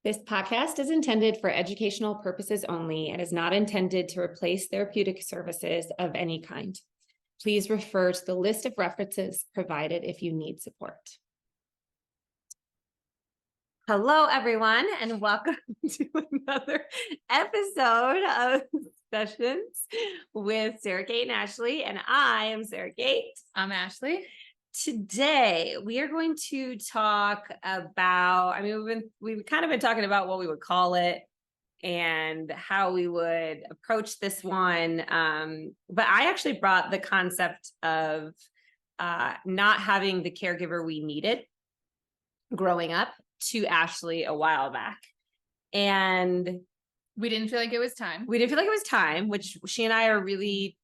This podcast is intended for educational purposes only and is not intended to replace therapeutic services of any kind. Please refer to the list of references provided if you need support. Hello, everyone, and welcome to another episode of Sessions with Sara Cate Ashley, and I am Sara Cate. I'm Ashley. Today, we are going to talk about, we've kind of been talking about what we would call it and how we would approach this one. But I actually brought the concept of not having the caregiver we needed growing up to Ashley a while back. And we didn't feel like it was time. We didn't feel like it was time, which she and I are really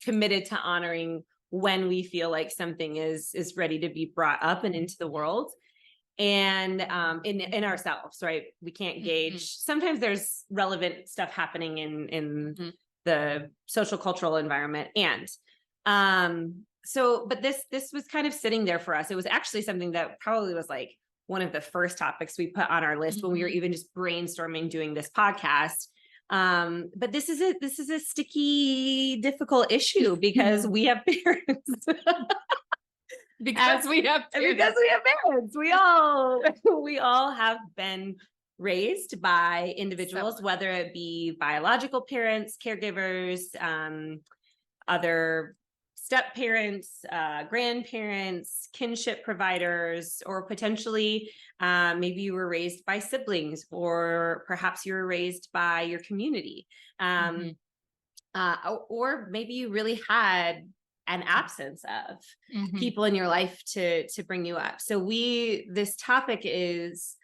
committed to honoring when we feel like something is ready to be brought up and into the world, and in ourselves, right? We can't gauge. Mm-hmm. Sometimes there's relevant stuff happening in mm-hmm. the social cultural environment, and but this was kind of sitting there for us. It was actually something that probably was like one of the first topics we put on our list mm-hmm. when we were even just brainstorming doing this podcast. But this is a sticky, difficult issue because we have parents. Because we have parents. We all have been raised by individuals, whether it be biological parents, caregivers, other step parents, grandparents, kinship providers, or potentially maybe you were raised by siblings, or perhaps you were raised by your community. Or maybe you really had an absence of mm-hmm. people in your life to bring you up. So this topic is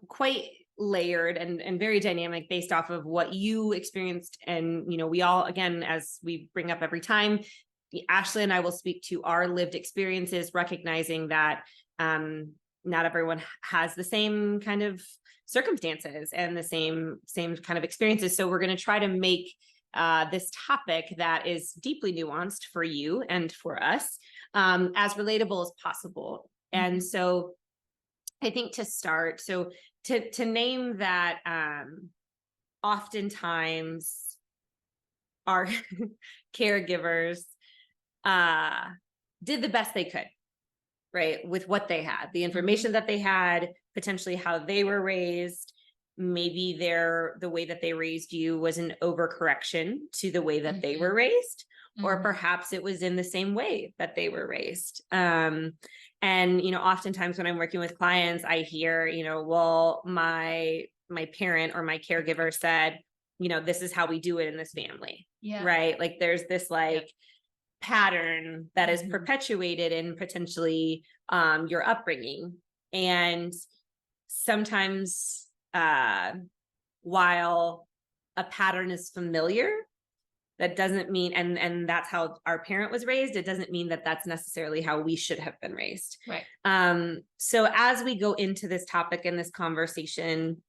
quite layered and very dynamic based off of what you experienced. And, we all, again, as we bring up every time, Ashley and I will speak to our lived experiences, recognizing that not everyone has the same kind of circumstances and the same kind of experiences. So we're going to try to make this topic that is deeply nuanced for you and for us as relatable as possible. Mm-hmm. And so I think to start, to name that, oftentimes our caregivers did the best they could, right, with what they had, the information that they had, potentially how they were raised. Maybe the way that they raised you was an overcorrection to the way that mm-hmm. they were raised, mm-hmm. or perhaps it was in the same way that they were raised. And, oftentimes when I'm working with clients, I hear, well, my parent or my caregiver said, this is how we do it in this family. Yeah. Right. Like there's this pattern that is mm-hmm. perpetuated in potentially your upbringing. And sometimes while a pattern is familiar, that doesn't mean, and that's how our parent was raised, it doesn't mean that that's necessarily how we should have been raised. Right. So as we go into this topic and this conversation,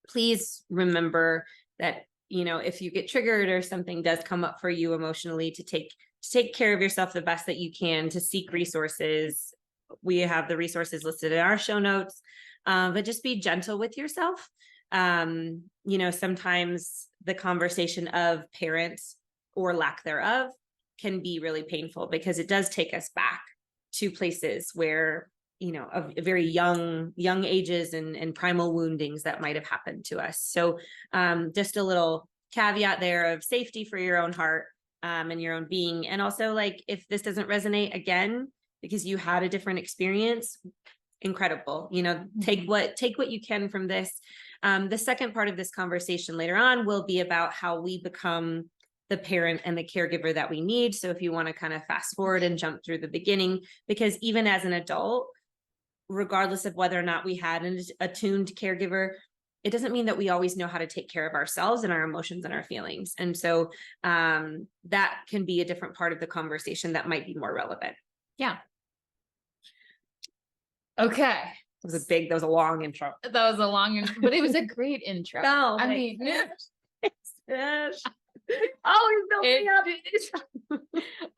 please remember that, if you get triggered or something does come up for you emotionally, to take care of yourself the best that you can, to seek resources. We have the resources listed in our show notes, but just be gentle with yourself. Sometimes the conversation of parents or lack thereof can be really painful because it does take us back to places where, of very young ages and primal woundings that might have happened to us. So just a little caveat there of safety for your own heart and your own being. And also, like, if this doesn't resonate again, because you had a different experience, incredible, take what you can from this. The second part of this conversation later on will be about how we become the parent and the caregiver that we need. So if you want to kind of fast forward and jump through the beginning, because even as an adult, regardless of whether or not we had an attuned caregiver, it doesn't mean that we always know how to take care of ourselves and our emotions and our feelings. And so that can be a different part of the conversation that might be more relevant. Yeah. Okay. That was a long intro. That was a long intro, but it was a great intro. No, I mean, always built me up.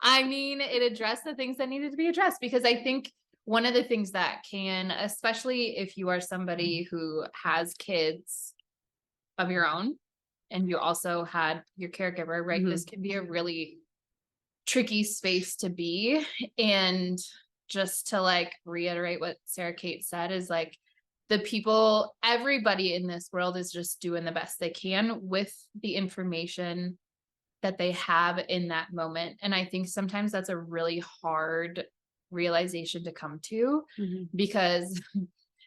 I mean, it addressed the things that needed to be addressed, because I think one of the things that can, especially if you are somebody who has kids of your own and you also had your caregiver, right? Mhm. This can be a really tricky space to be. And just to like reiterate what Sara Cate said is like everybody in this world is just doing the best they can with the information that they have in that moment. And I think sometimes that's a really hard realization to come to Mhm. because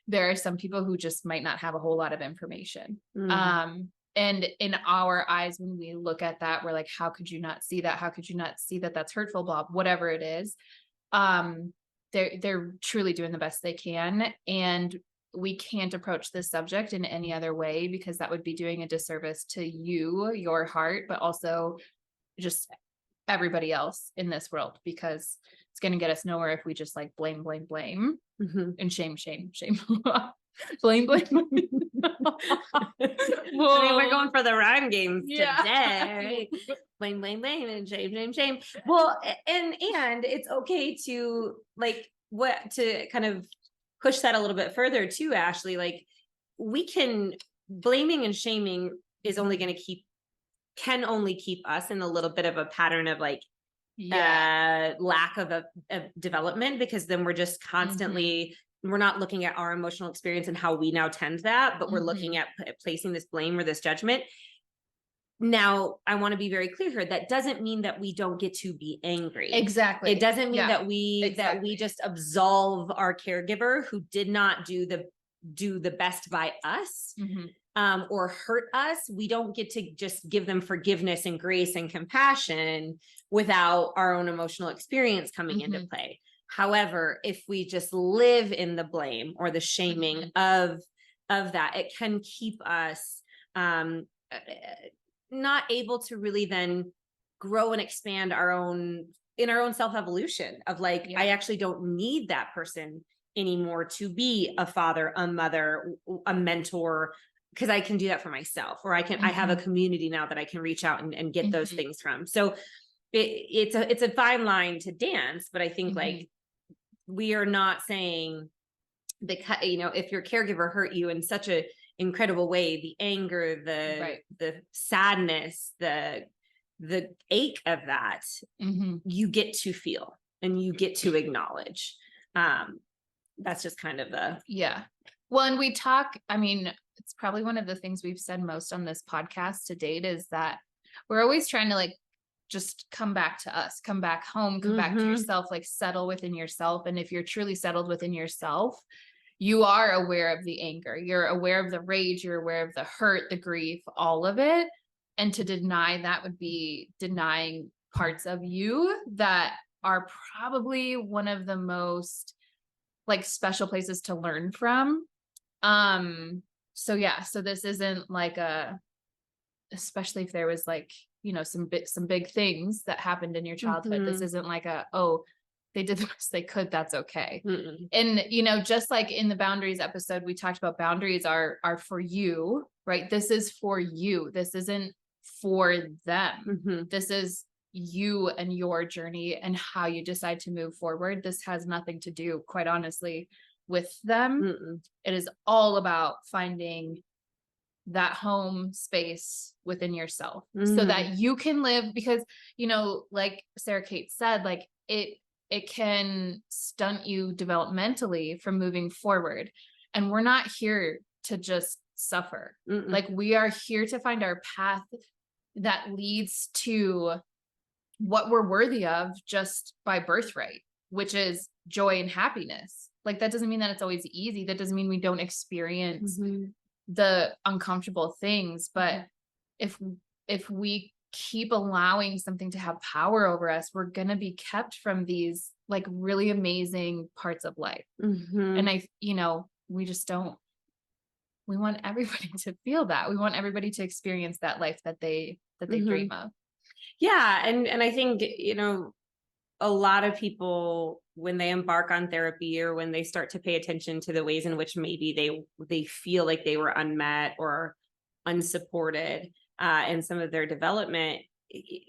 there are some people who just might not have a whole lot of information. Mhm. And in our eyes, when we look at that, we're like, how could you not see that? How could you not see that that's hurtful, blah, whatever it is. They're truly doing the best they can. And we can't approach this subject in any other way because that would be doing a disservice to you, your heart, but also just everybody else in this world, because it's going to get us nowhere if we just like blame, Mhm. and shame. Blame. I mean, we're going for the rhyme games Yeah. today. Blame, and shame. Well, and it's okay to like to kind of push that a little bit further too, Ashley. Like blaming and shaming is only going to can only keep us in a little bit of a pattern of like lack of development, because then we're just constantly we're not looking at our emotional experience and how we now tend that, but we're looking at placing this blame or this judgment. Now, I want to be very clear here. That doesn't mean that we don't get to be angry. Exactly. It doesn't mean that Exactly. we just absolve our caregiver who did not do the best by us. Or hurt us. We don't get to just give them forgiveness and grace and compassion without our own emotional experience coming into play. However, if we just live in the blame or the shaming of that, it can keep us not able to really then grow and expand our own self-evolution of like, I actually don't need that person anymore to be a father, a mother, a mentor, because I can do that for myself, or I have a community now that I can reach out and get those things from. So it's a fine line to dance, but I think like we are not saying because, if your caregiver hurt you in such a incredible way, the anger, the sadness, the ache of that, you get to feel and you get to acknowledge. That's just kind of well, and we talk, I mean, it's probably one of the things we've said most on this podcast to date is that we're always trying to like just come back to us, come back home, come back to yourself, like settle within yourself. And if you're truly settled within yourself, you are aware of the anger, you're aware of the rage, you're aware of the hurt, the grief, all of it. And to deny that would be denying parts of you that are probably one of the most like special places to learn from. So this isn't like especially if there was like, some big things that happened in your childhood. This isn't like they did the best they could. That's okay. And, just like in the boundaries episode, we talked about boundaries are for you, right? This is for you. This isn't for them. This is you and your journey and how you decide to move forward. This has nothing to do, quite honestly, with them. It is all about finding that home space within yourself so that you can live, because, like Sara Cate said, like it can stunt you developmentally from moving forward. And we're not here to just suffer. Like we are here to find our path that leads to what we're worthy of just by birthright, which is joy and happiness. Like that doesn't mean that it's always easy. That doesn't mean we don't experience the uncomfortable things. But if we keep allowing something to have power over us, we're going to be kept from these like really amazing parts of life. And we just don't, we want everybody to feel that. We want everybody to experience that life that they dream of. Yeah. And I think, a lot of people, when they embark on therapy or when they start to pay attention to the ways in which maybe they feel like they were unmet or unsupported in some of their development,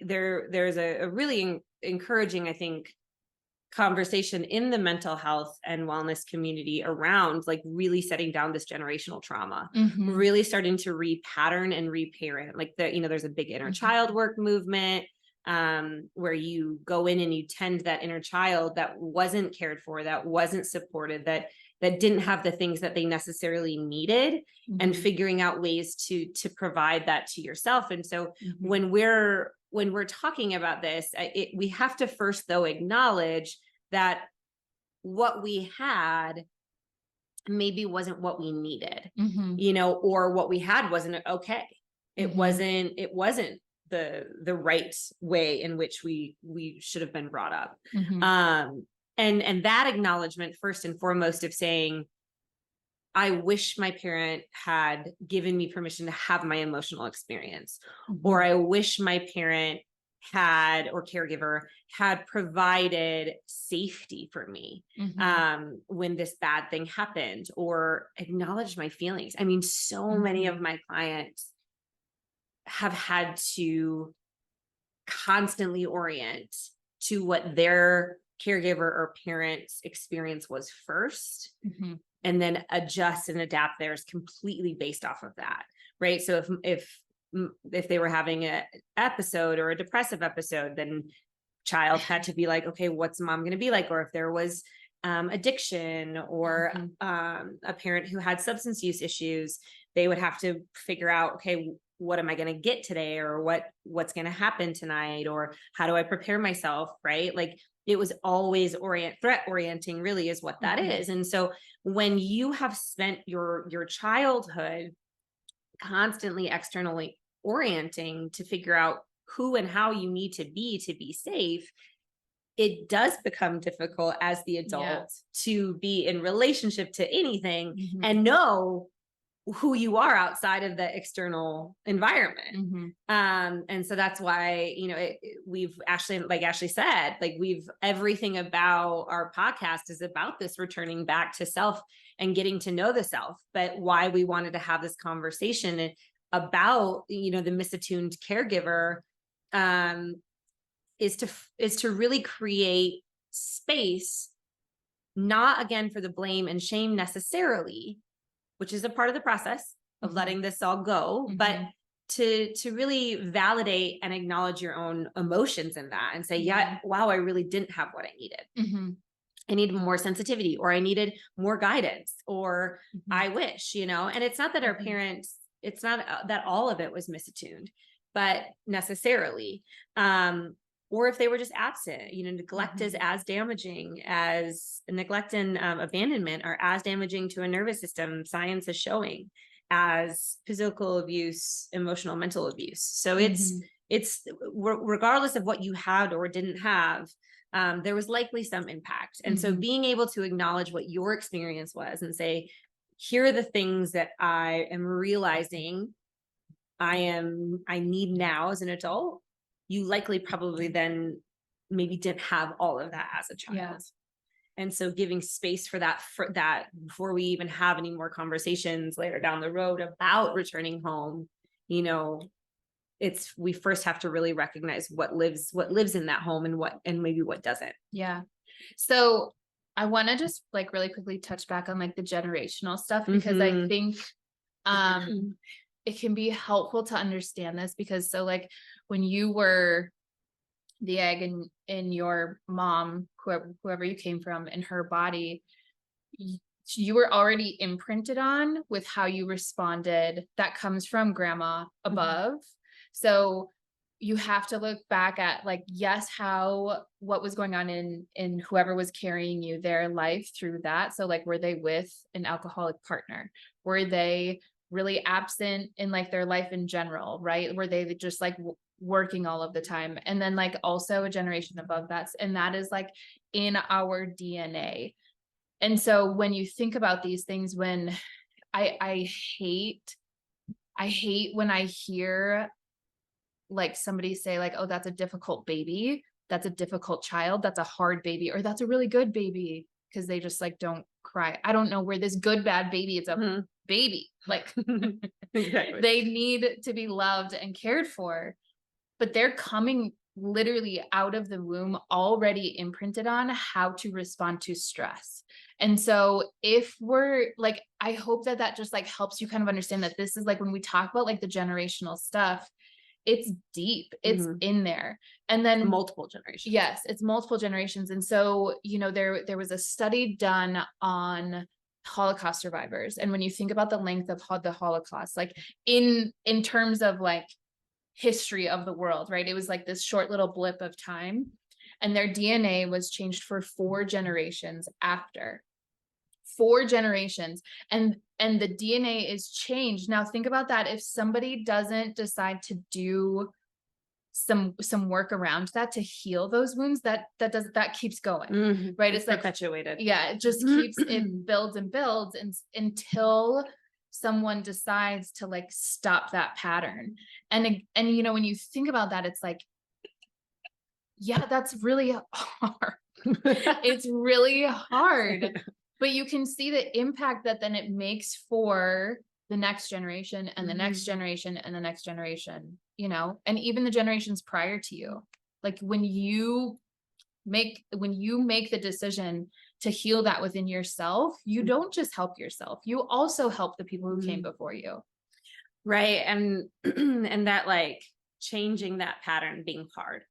there's a really encouraging, I think, conversation in the mental health and wellness community around like really setting down this generational trauma, really starting to repattern and reparent. Like there's a big inner child work movement, where you go in and you tend that inner child that wasn't cared for, that wasn't supported, that didn't have the things that they necessarily needed, and figuring out ways to provide that to yourself. And so when we're talking about this, we have to first though acknowledge that what we had maybe wasn't what we needed, or what we had wasn't okay. It wasn't the right way in which we should have been brought up. And that acknowledgement first and foremost of saying, I wish my parent had given me permission to have my emotional experience, or I wish my parent had, or caregiver had provided safety for me when this bad thing happened, or acknowledge my feelings. I mean, so many of my clients have had to constantly orient to what their caregiver or parent's experience was first, and then adjust and adapt theirs completely based off of that, right? So if they were having an episode or a depressive episode, then child had to be like, okay, what's mom going to be like? Or if there was addiction, or a parent who had substance use issues, they would have to figure out, okay, what am I going to get today? Or what's going to happen tonight? Or how do I prepare myself? Right? Like it was always threat orienting really is what that is. And so when you have spent your childhood constantly externally orienting to figure out who and how you need to be safe, it does become difficult as the adult to be in relationship to anything and know who you are outside of the external environment. And so that's why, we've Ashley, like Ashley said, like everything about our podcast is about this returning back to self and getting to know the self. But why we wanted to have this conversation about, the mis-attuned caregiver, is to really create space, not again for the blame and shame necessarily, which is a part of the process of letting this all go, but to really validate and acknowledge your own emotions in that and say, wow, I really didn't have what I needed. I needed more sensitivity, or I needed more guidance, or I wish, and it's not that our parents, it's not that all of it was misattuned, but necessarily, or if they were just absent, neglect is as damaging as neglect and abandonment are as damaging to a nervous system. Science is showing as physical abuse, emotional, mental abuse. So it's regardless of what you had or didn't have, there was likely some impact. And so being able to acknowledge what your experience was and say, here are the things that I am realizing I need now as an adult. You likely probably then maybe didn't have all of that as a child. And so giving space for that before we even have any more conversations later down the road about returning home, we first have to really recognize what lives in that home and maybe what doesn't. Yeah. So I want to just like really quickly touch back on like the generational stuff, because I think it can be helpful to understand this, because so like when you were the egg in your mom, whoever you came from, in her body, you were already imprinted on with how you responded. That comes from grandma above. So you have to look back at like, yes, what was going on in whoever was carrying you, their life through that. So like, were they with an alcoholic partner? Were they really absent in like their life in general, right? Were they just like working all of the time? And then like also a generation above that, and that is like in our DNA. And so when you think about these things, when I hate when I hear like somebody say like, oh, that's a difficult baby, that's a difficult child, that's a hard baby, or that's a really good baby, because they just like don't cry. I don't know where this good bad baby, it's a baby, like exactly. They need to be loved and cared for, but they're coming literally out of the womb already imprinted on how to respond to stress. And so if we're like, I hope that that just like helps you kind of understand that this is like, when we talk about like the generational stuff, it's deep, it's in there. And then multiple generations. Yes, it's multiple generations. And so, you know, there was a study done on Holocaust survivors. And when you think about the length of the Holocaust, like in terms of like history of the world, right? It was like this short little blip of time, and their DNA was changed for 4 generations after. 4 generations, and the DNA is changed. Now think about that. If somebody doesn't decide to do some work around that to heal those wounds, that keeps going, right? It's like perpetuated. Yeah, it just keeps, it builds and builds, and until someone decides to like stop that pattern. And you know, when you think about that, it's like, yeah, that's really hard. It's really hard, but you can see the impact that then it makes for the next generation and the next generation and the next generation, you know, and even the generations prior to you. Like when you make the decision to heal that within yourself, you don't just help yourself, you also help the people who came before you. Right. And, and that like changing that pattern being hard.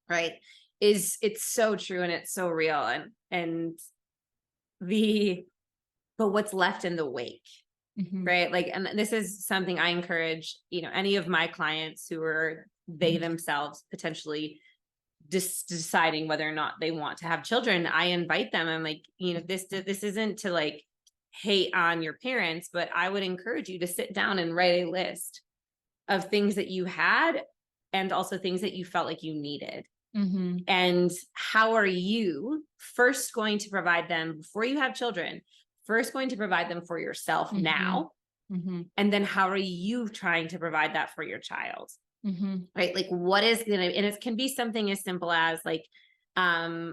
Right. It's so true. And it's so real. But what's left in the wake, right? Like, and this is something I encourage, you know, any of my clients who are they themselves potentially deciding whether or not they want to have children. I invite them. I'm like, you know, this isn't to like hate on your parents, but I would encourage you to sit down and write a list of things that you had and also things that you felt like you needed. And how are you first going to provide them before you have children, first going to provide them for yourself now? And then how are you trying to provide that for your child? Right? Like what is going to, and it can be something as simple as like, the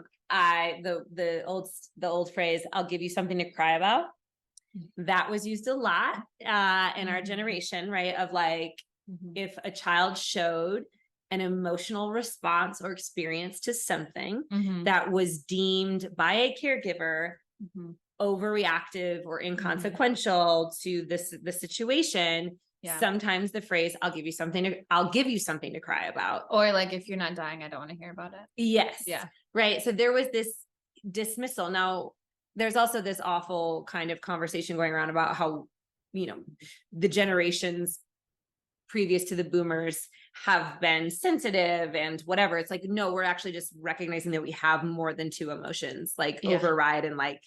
old phrase, I'll give you something to cry about. That was used a lot, in our generation, right? Of like, if a child showed an emotional response or experience to something that was deemed by a caregiver overreactive or inconsequential to the situation. Sometimes the phrase, I'll give you something to cry about. Or like, if you're not dying, I don't want to hear about it. Yes. Yeah. Right. So there was this dismissal. Now there's also this awful kind of conversation going around about how, you know, the generations previous to the boomers have been sensitive and whatever. It's like, no, we're actually just recognizing that we have more than 2 emotions, like override and like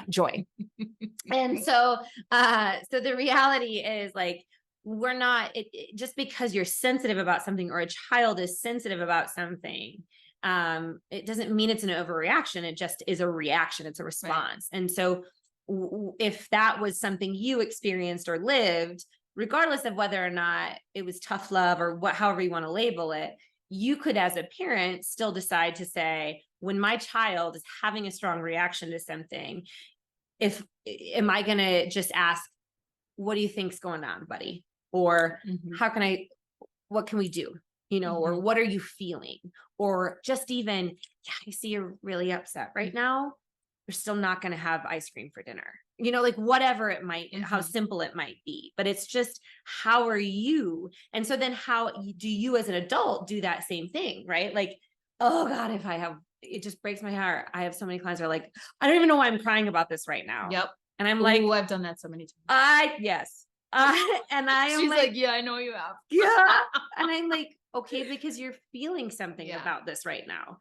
joy. And so the reality is like, we're not, just because you're sensitive about something or a child is sensitive about something, it doesn't mean it's an overreaction. It just is a reaction. It's a response. Right. And so if that was something you experienced or lived, regardless of whether or not it was tough love or however you want to label it, you could, as a parent, still decide to say, when my child is having a strong reaction to something, am I going to just ask, what do you think's going on, buddy? Or what can we do? You know, or what are you feeling? Or just even, I see you're really upset right now. We're still not going to have ice cream for dinner. You know, like whatever it might, how simple it might be, but it's just, how are you? And so then how do you as an adult do that same thing, right? Like, oh God, it just breaks my heart. I have so many clients who are like, I don't even know why I'm crying about this right now. Yep. And I'm like, I've done that so many times. Yes. And I am She's like, yeah, I know you have. Yeah. And I'm like, okay, because you're feeling something about this right now.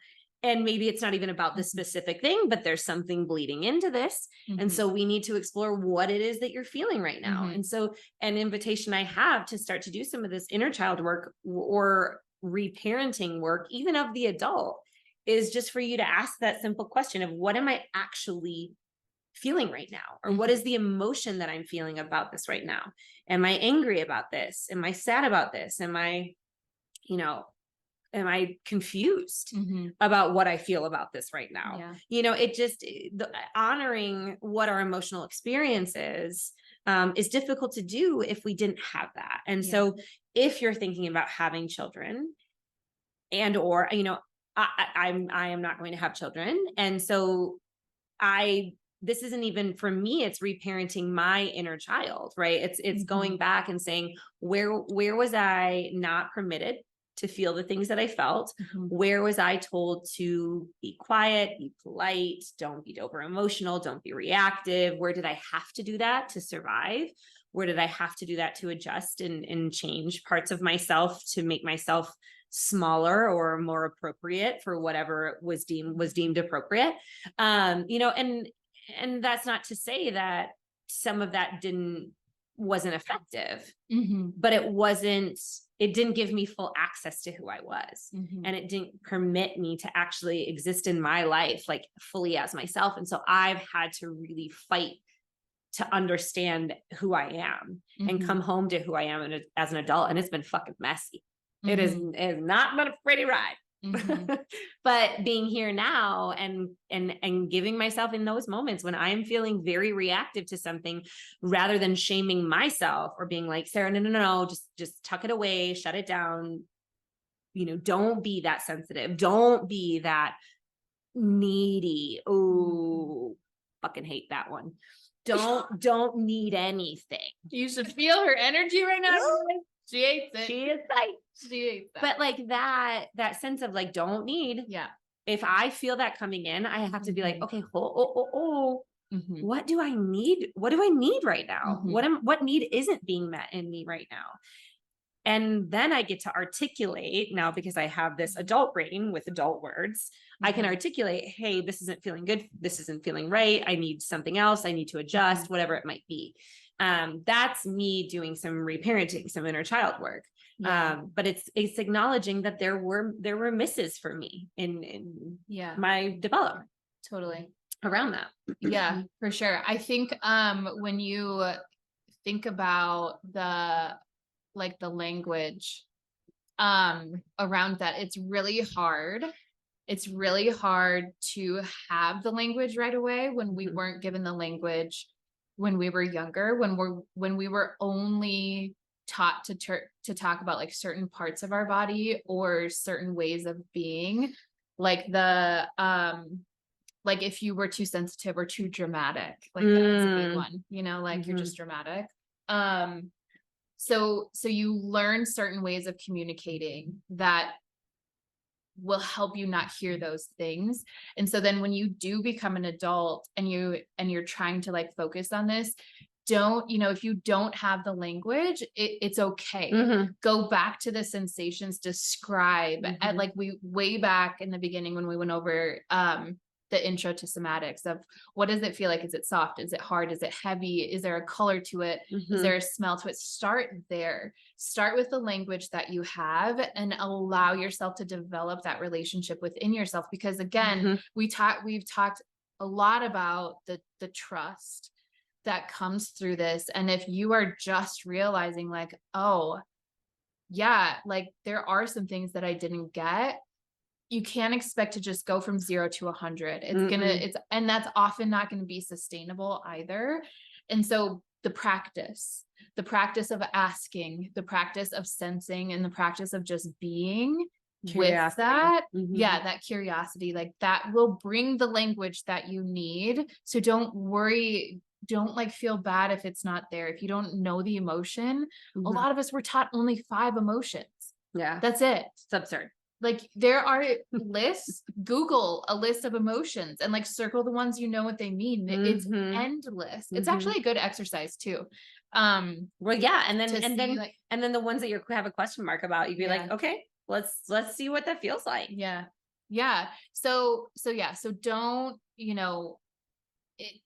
And maybe it's not even about the specific thing, but there's something bleeding into this. And so we need to explore what it is that you're feeling right now. And so an invitation I have to start to do some of this inner child work or reparenting work, even of the adult, is just for you to ask that simple question of, what am I actually feeling right now? Or what is the emotion that I'm feeling about this right now? Am I angry about this? Am I sad about this? Am I confused about what I feel about this right now? Yeah. You know, honoring what our emotional experience is difficult to do if we didn't have that. And so if you're thinking about having children and, or, you know, I am not going to have children. And so this isn't even for me, it's reparenting my inner child, right? It's going back and saying, where was I not permitted to feel the things that I felt? Where was I told to be quiet, be polite, don't be over emotional, don't be reactive? Where did I have to do that to survive? Where did I have to do that to adjust and change parts of myself to make myself smaller or more appropriate for whatever was deemed appropriate? You know, and that's not to say that some of that wasn't effective, but it didn't give me full access to who I was. And it didn't permit me to actually exist in my life, like fully as myself. And so I've had to really fight to understand who I am and come home to who I am as an adult. And it's been fucking messy. It has not been a pretty ride. But being here now and giving myself in those moments when I'm feeling very reactive to something, rather than shaming myself or being like, Sarah, no, just tuck it away, shut it down. You know, don't be that sensitive. Don't be that needy. Oh, fucking hate that one. Don't need anything. You should feel her energy right now. She hates it. She is like, she hates that. But like that sense of like, don't need. Yeah. If I feel that coming in, I have to be like, okay, what do I need? What do I need right now? What need isn't being met in me right now? And then I get to articulate now, because I have this adult brain with adult words. I can articulate, hey, this isn't feeling good. This isn't feeling right. I need something else. I need to adjust, whatever it might be. That's me doing some reparenting, some inner child work. But it's acknowledging that there were misses for me in my development. Totally. Around that. Yeah, for sure. I think when you think about the language around that, it's really hard. It's really hard to have the language right away when we weren't given the language when we were younger, when we were only taught to talk about like certain parts of our body or certain ways of being, like like if you were too sensitive or too dramatic, like that's a big one, you know, like you're just dramatic. So you learn certain ways of communicating that will help you not hear those things. And so then when you do become an adult and you're trying to like focus on this, if you don't have the language, it's okay. Go back to the sensations, describe at like way back in the beginning when we went over the intro to somatics of what does it feel like? Is it soft? Is it hard? Is it heavy? Is there a color to it? Is there a smell to it? Start there. Start with the language that you have and allow yourself to develop that relationship within yourself. Because again, we've talked a lot about the trust that comes through this. And if you are just realizing like, oh yeah, like there are some things that I didn't get, you can't expect to just go from 0 to 100. And that's often not going to be sustainable either. And so the practice of asking, the practice of sensing, and the practice of just being with that, that curiosity, like that will bring the language that you need. So don't worry. Don't like feel bad if it's not there. If you don't know the emotion, a lot of us were taught only 5 emotions. Yeah. That's it. It's absurd. Like there are lists, Google a list of emotions and like circle the ones you know what they mean. It's endless. It's actually a good exercise too. Well, yeah. And then the ones that you have a question mark about, you'd be like, okay, let's see what that feels like. Yeah. Yeah. So don't,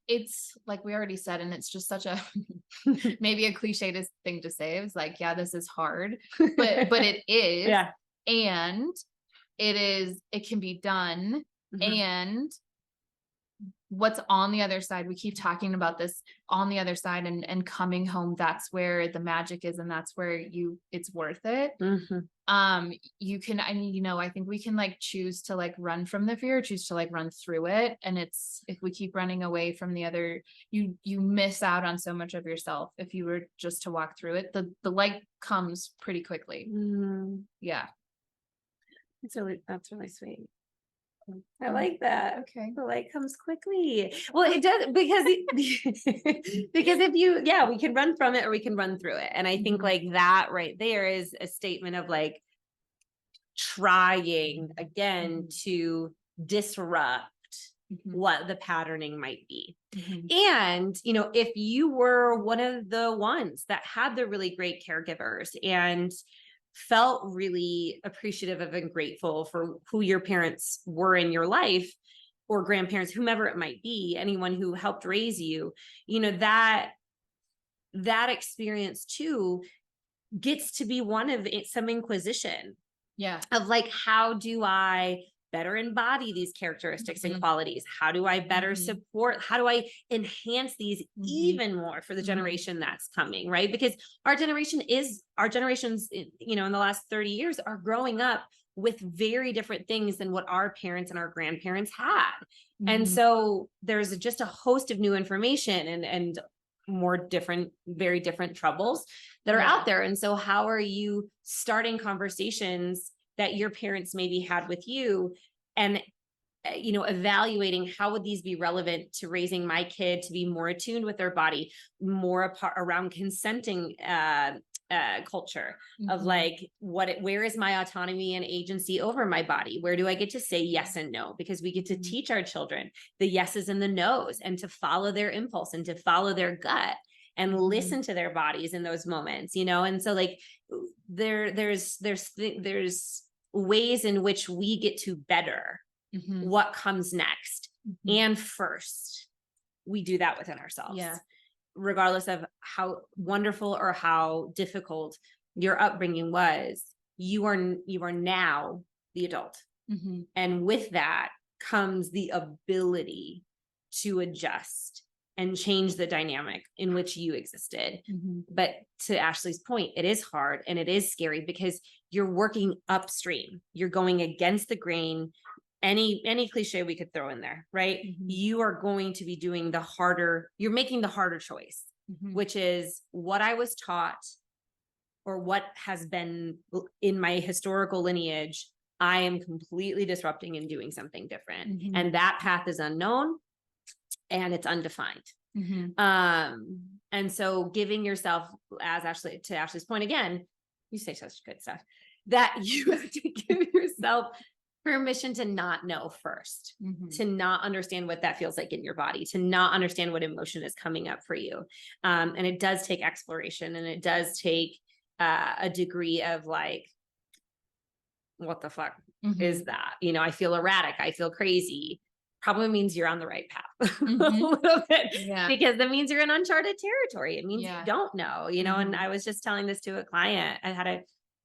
it's like we already said, and it's just such a maybe a cliche thing to say. It's like, yeah, this is hard, but it is. Yeah. And it can be done. And what's on the other side, we keep talking about this on the other side and coming home. That's where the magic is. And that's where it's worth it. You can, I think we can like choose to like run from the fear, choose to like run through it. And if we keep running away from the other, you miss out on so much of yourself. If you were just to walk through it, the light comes pretty quickly. Yeah. That's really sweet. I like that. Okay. The light comes quickly. Well, it does because because if you, yeah, we can run from it or we can run through it. And I think like that right there is a statement of like trying again to disrupt what the patterning might be. And, you know, if you were one of the ones that had the really great caregivers and felt really appreciative of and grateful for who your parents were in your life, or grandparents, whomever it might be, anyone who helped raise you, you know, that experience too gets to be one of some inquisition. Yeah. Of like, how do I better embody these characteristics and qualities? How do I better support? How do I enhance these even more for the generation that's coming, right? Because our generations, you know, in the last 30 years are growing up with very different things than what our parents and our grandparents had. And so there's just a host of new information and more different, very different troubles that are out there. And so how are you starting conversations that your parents maybe had with you, and you know, evaluating how would these be relevant to raising my kid to be more attuned with their body, more around consenting culture of like, where is my autonomy and agency over my body? Where do I get to say yes and no? Because we get to teach our children the yeses and the nos, and to follow their impulse and to follow their gut and listen to their bodies in those moments, you know? And so like there's ways in which we get to better what comes next. And first, we do that within ourselves. Yeah. Regardless of how wonderful or how difficult your upbringing was, you are now the adult. And with that comes the ability to adjust and change the dynamic in which you existed. But to Ashley's point, it is hard and it is scary because you're working upstream. You're going against the grain. Any cliche we could throw in there, right? You are going to be doing you're making the harder choice, which is what I was taught or what has been in my historical lineage. I am completely disrupting and doing something different. And that path is unknown and it's undefined. And so giving yourself, to Ashley's point again, you say such good stuff, that you have to give yourself permission to not know first, to not understand what that feels like in your body, to not understand what emotion is coming up for you. And it does take exploration, and it does take a degree of like, what the fuck is that? You know, I feel erratic. I feel crazy. Probably means you're on the right path a little bit, because that means you're in uncharted territory. It means you don't know, you know. And I was just telling this to a client. I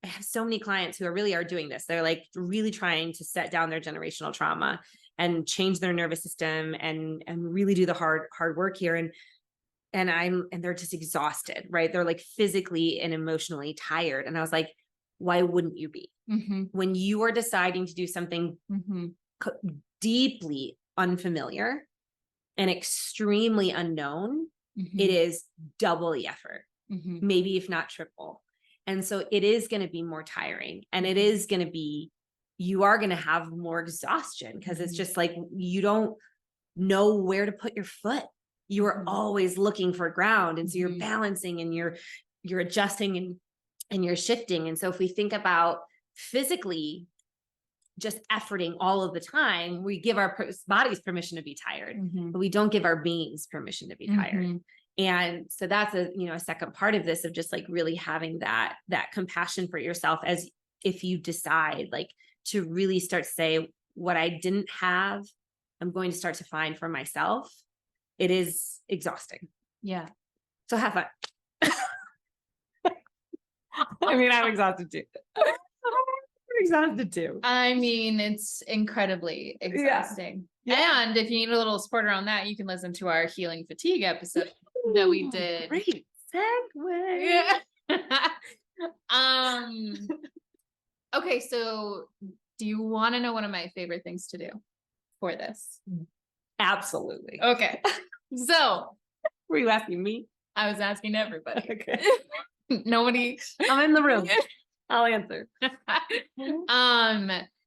have so many clients who are doing this. They're like really trying to set down their generational trauma and change their nervous system and really do the hard work here. And they're just exhausted, right? They're like physically and emotionally tired. And I was like, why wouldn't you be? When you are deciding to do something deeply unfamiliar and extremely unknown, it is double the effort, maybe if not triple. And so it is going to be more tiring, and it is going to be, you are going to have more exhaustion because it's just like, you don't know where to put your foot. You are always looking for ground. And so you're balancing and you're adjusting and you're shifting. And so if we think about physically just efforting all of the time, we give our bodies permission to be tired, but we don't give our beings permission to be tired. And so that's a second part of this, of just like really having that compassion for yourself, as if you decide like to really start to say, what I didn't have, I'm going to start to find for myself. It is exhausting. Yeah. So have fun. I mean, I'm exhausted too. I mean, it's incredibly exhausting. Yeah. And if you need a little support around that, you can listen to our healing fatigue episode that we did. Great segue. Yeah. Okay, so do you want to know one of my favorite things to do for this? Absolutely. Okay. So, were you asking me? I was asking everybody. Okay. Nobody. I'm in the room. I'll answer.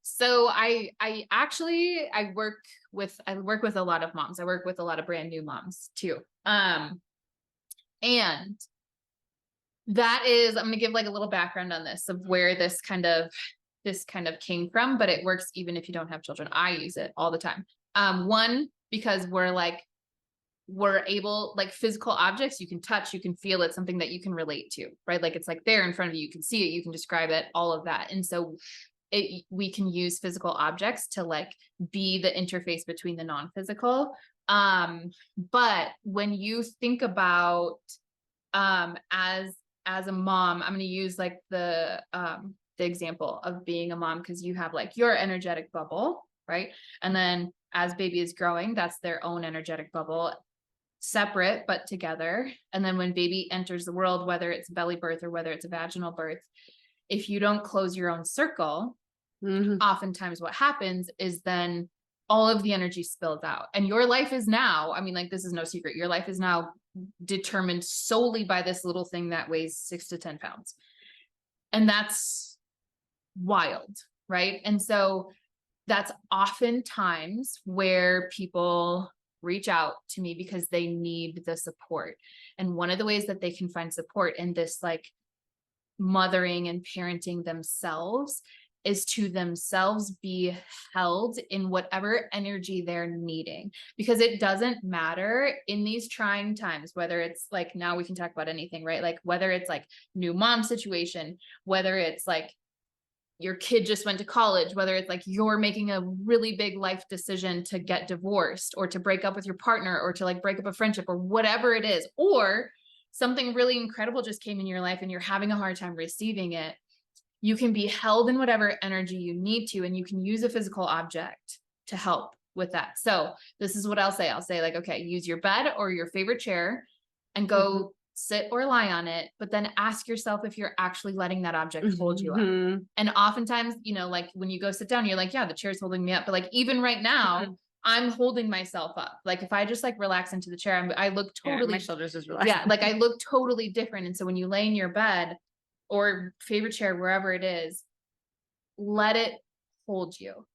So I work with a lot of moms. I work with a lot of brand new moms too. And that is, I'm going to give like a little background on this of where this kind of came from, but it works even if you don't have children. I use it all the time. One, because we're able, like physical objects, you can touch, you can feel it, something that you can relate to, right? Like it's like there in front of you, you can see it, you can describe it, all of that. And so we can use physical objects to like be the interface between the non-physical. But when you think about, as a mom, I'm going to use like the example of being a mom, because you have like your energetic bubble, right? And then as baby is growing, that's their own energetic bubble, separate but together. And then when baby enters the world, whether it's belly birth or whether it's a vaginal birth, if you don't close your own circle, oftentimes what happens is then all of the energy spills out. And your life is now, I mean, like, this is no secret. Your life is now determined solely by this little thing that weighs 6 to 10 pounds. And that's wild, right? And so that's oftentimes where people reach out to me because they need the support. And one of the ways that they can find support in this like mothering and parenting themselves is to themselves be held in whatever energy they're needing, because it doesn't matter in these trying times, whether it's like, now we can talk about anything, right? Like whether it's like new mom situation, whether it's like your kid just went to college, whether it's like you're making a really big life decision to get divorced or to break up with your partner or to like break up a friendship or whatever it is, or something really incredible just came in your life and you're having a hard time receiving it. You can be held in whatever energy you need to, and you can use a physical object to help with that. So this is what I'll say. I'll say like, okay, use your bed or your favorite chair and go sit or lie on it, but then ask yourself if you're actually letting that object hold you up. And oftentimes, you know, like when you go sit down, you're like, yeah, the chair's holding me up. But like, even right now, I'm holding myself up. Like if I just like relax into the chair, I look totally, my shoulders just relax. Yeah. Like I look totally different. And so when you lay in your bed or favorite chair, wherever it is, let it hold you.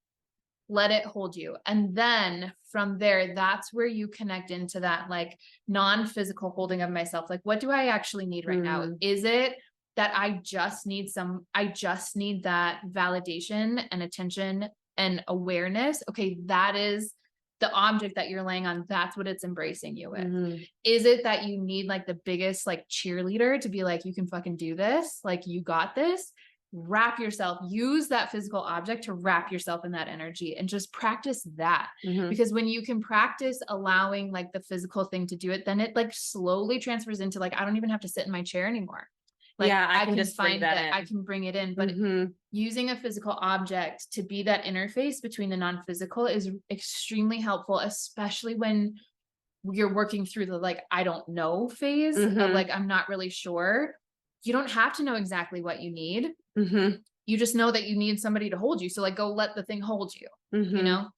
Let it hold you. And then from there, that's where you connect into that like non-physical holding of myself. Like, what do I actually need right now? Is it that I just need that validation and attention and awareness? Okay, that is the object that you're laying on. That's what it's embracing you with. Is it that you need like the biggest like cheerleader to be like, you can fucking do this. Like you got this. Wrap yourself, use that physical object to wrap yourself in that energy and just practice that. Because when you can practice allowing like the physical thing to do it, then it like slowly transfers into like, I don't even have to sit in my chair anymore. Like yeah, I can just find that in. I can bring it in, but using a physical object to be that interface between the non-physical is extremely helpful, especially when you're working through the like, I don't know phase of like, I'm not really sure. You don't have to know exactly what you need. You just know that you need somebody to hold you. So like, go let the thing hold you, you know?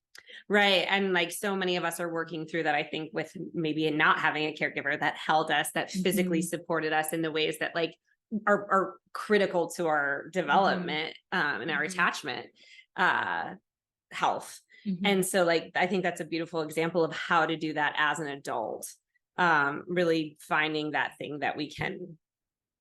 Right. And like so many of us are working through that, I think, with maybe not having a caregiver that held us, that physically supported us in the ways that like are critical to our development and our attachment health. And so like, I think that's a beautiful example of how to do that as an adult, really finding that thing that we can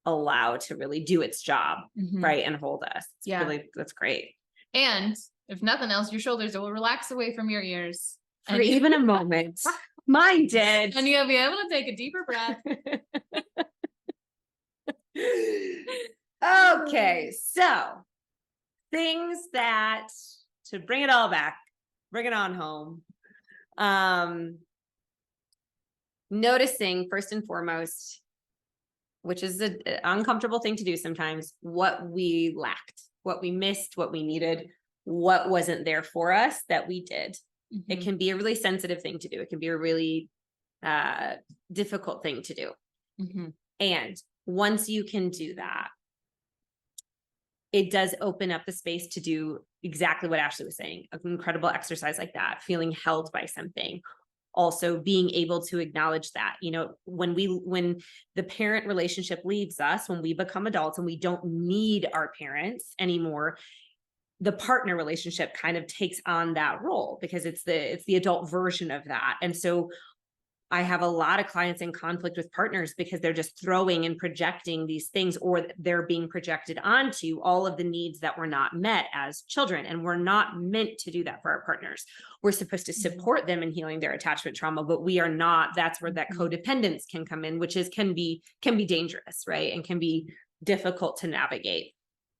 allow to really do its job, right, and hold us. It's really, that's great. And if nothing else, your shoulders will relax away from your ears for even a moment. Mine did. And you'll be able to take a deeper breath. Okay, so things that, to bring it all back, bring it on home, noticing first and foremost, which is an uncomfortable thing to do sometimes, what we lacked, what we missed, what we needed, what wasn't there for us that we did. It can be a really sensitive thing to do. It can be a really difficult thing to do. And once you can do that, it does open up the space to do exactly what Ashley was saying, an incredible exercise like that, feeling held by something. Also being able to acknowledge that, you know, when the parent relationship leaves us, when we become adults and we don't need our parents anymore, the partner relationship kind of takes on that role because it's the adult version of that. And so I have a lot of clients in conflict with partners because they're just throwing and projecting these things, or they're being projected onto all of the needs that were not met as children. And we're not meant to do that for our partners. We're supposed to support them in healing their attachment trauma, but we are not. That's where that codependence can come in, which can be dangerous, right? And can be difficult to navigate.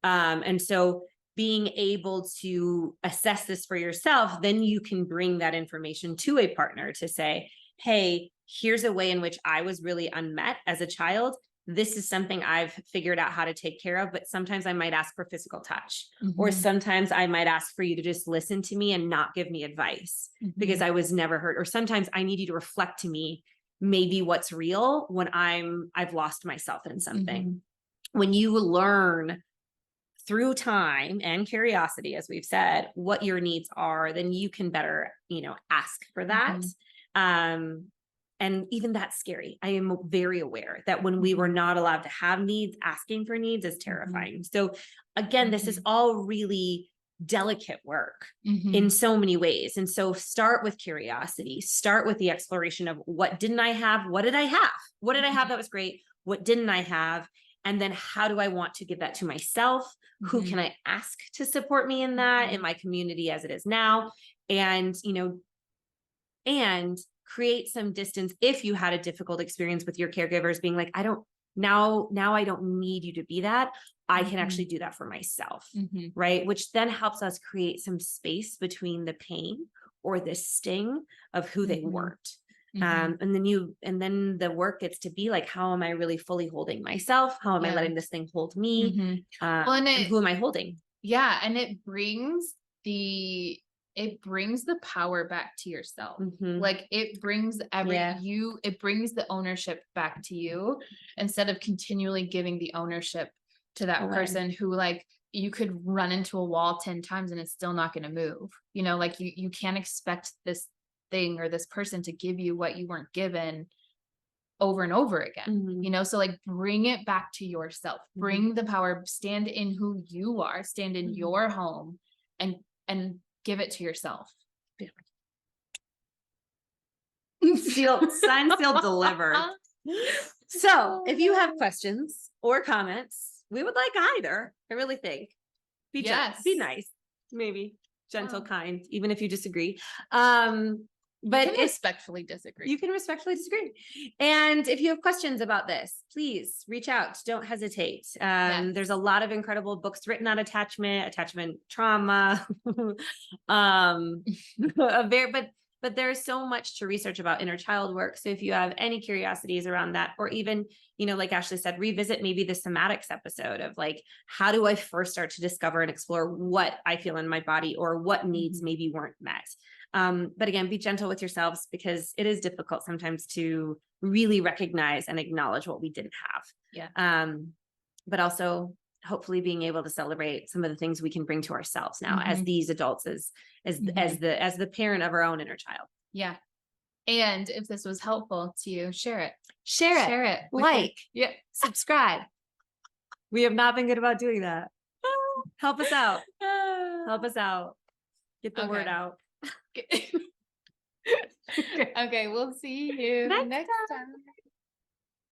And so being able to assess this for yourself, then you can bring that information to a partner to say, hey, here's a way in which I was really unmet as a child. This is something I've figured out how to take care of, but sometimes I might ask for physical touch, or sometimes I might ask for you to just listen to me and not give me advice because I was never heard. Or sometimes I need you to reflect to me maybe what's real when I've lost myself in something. When you learn through time and curiosity, as we've said, what your needs are, then you can better, ask for that. And even that's scary. I am very aware that when we were not allowed to have needs, asking for needs is terrifying. So again, this is all really delicate work in so many ways. And so start with curiosity, start with the exploration of what didn't I have? What did I have? What did I have that was great? What didn't I have? And then how do I want to give that to myself? Who can I ask to support me in that, in my community as it is now? And, and create some distance if you had a difficult experience with your caregivers, being like, I don't need you to be that. I can actually do that for myself. Right. Which then helps us create some space between the pain or the sting of who they weren't. And then the work gets to be like, how am I really fully holding myself? How am I letting this thing hold me? And who am I holding? Yeah. And it brings the power back to yourself. Like it brings it brings the ownership back to you instead of continually giving the ownership to that person who, like, you could run into a wall 10 times and it's still not going to move. Like you can't expect this thing or this person to give you what you weren't given over and over again. So like bring it back to yourself, bring the power, stand in who you are, stand in your home and give it to yourself. Signed, sealed, delivered. So if you have questions or comments, we would like either. I really think. Be nice, maybe gentle, kind, even if you disagree. But you can respectfully disagree. You can respectfully disagree. And if you have questions about this, please reach out. Don't hesitate. There's a lot of incredible books written on attachment trauma. But there's so much to research about inner child work. So if you have any curiosities around that, or even, like Ashley said, revisit maybe the somatics episode of like, how do I first start to discover and explore what I feel in my body or what needs maybe weren't met? But again, be gentle with yourselves because it is difficult sometimes to really recognize and acknowledge what we didn't have. But also hopefully being able to celebrate some of the things we can bring to ourselves now as these adults, as the parent of our own inner child. Yeah. And if this was helpful to you, share it. Like, subscribe. We have not been good about doing that. Help us out. Get the word out. Okay, we'll see you next time.